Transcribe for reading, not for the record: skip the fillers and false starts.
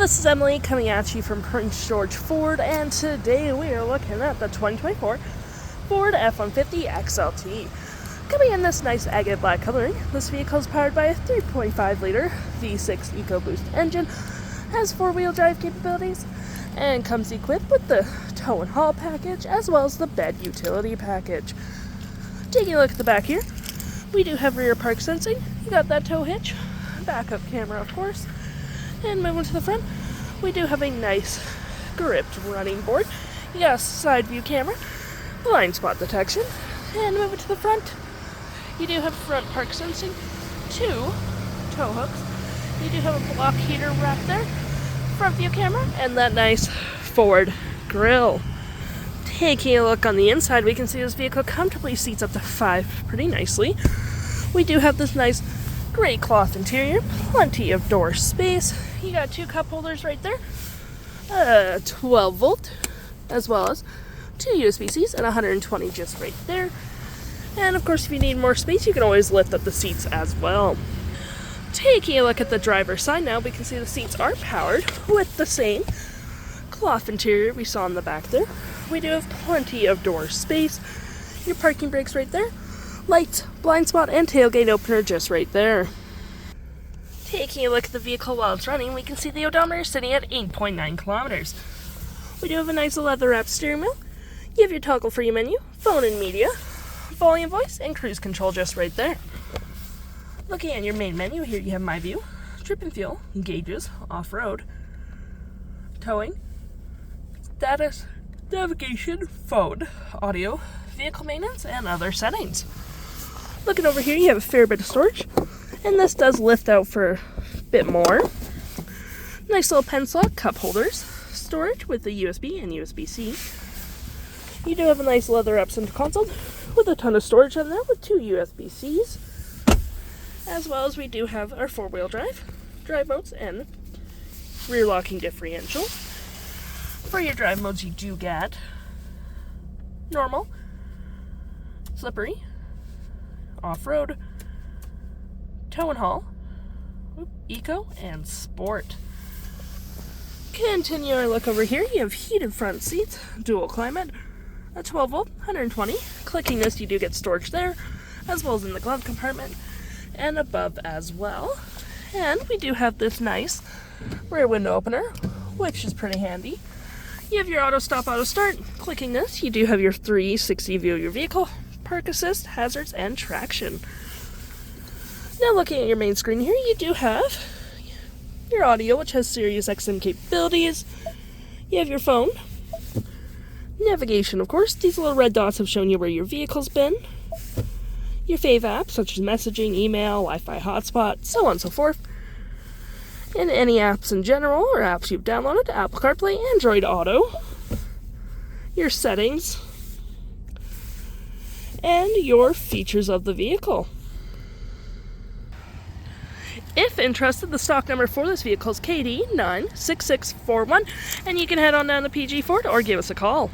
this is Emily coming at you from Prince George Ford, and today we are looking at the 2024 Ford F-150 XLT. Coming in this nice agate black coloring, this vehicle is powered by a 3.5-liter V6 EcoBoost engine, has 4-wheel drive capabilities, and comes equipped with the tow and haul package as well as the bed utility package. Taking a look at the back here, we do have rear park sensing, you got that tow hitch, backup camera of course, and moving to the front, we do have a nice gripped running board. You got a side view camera, blind spot detection, and moving to the front, you do have front park sensing, 2 tow hooks. You do have a block heater wrap there, front view camera, and that nice forward grille. Taking a look on the inside, we can see this vehicle comfortably seats up to 5 pretty nicely. We do have this nice gray cloth interior, plenty of door space. You got 2 cup holders right there, 12 volt, as well as 2 USB-Cs and 120 just right there. And of course, if you need more space, you can always lift up the seats as well. Taking a look at the driver's side now, we can see the seats are powered with the same cloth interior we saw in the back there. We do have plenty of door space. Your parking brakes right there. Lights, blind spot, and tailgate opener just right there. Taking a look at the vehicle while it's running, we can see the odometer sitting at 8.9 kilometers. We do have a nice leather-wrapped steering wheel. You have your toggle-free menu, phone and media, volume, voice, and cruise control just right there. Looking at your main menu, here you have My View, trip and fuel, gauges, off-road, towing, status, navigation, phone, audio, vehicle maintenance, and other settings. Looking over here, you have a fair bit of storage, and this does lift out for a bit more. Nice little pen slot, cup holders, storage with the USB and USB-C. You do have a nice leather-wrapped center console with a ton of storage in there with 2 USB-Cs. As well as we do have our 4-wheel drive modes, and rear locking differential. For your drive modes, you do get normal, slippery, off-road, tow and haul, eco, and sport. Continue our look over here. You have heated front seats, dual climate, a 12 volt, 120. Clicking this, you do get storage there, as well as in the glove compartment and above as well. And we do have this nice rear window opener, which is pretty handy. You have your auto stop, auto start. Clicking this, you do have your 360 view of your vehicle, park assist, hazards, and traction. Now looking at your main screen here, you do have your audio, which has Sirius XM capabilities. You have your phone, navigation of course. These little red dots have shown you where your vehicle's been. Your fave apps such as messaging, email, Wi-Fi hotspot, so on and so forth. And any apps in general or apps you've downloaded, Apple CarPlay, Android Auto, your settings, and your features of the vehicle. If interested, the stock number for this vehicle is KD96641, and you can head on down to PG Ford or give us a call.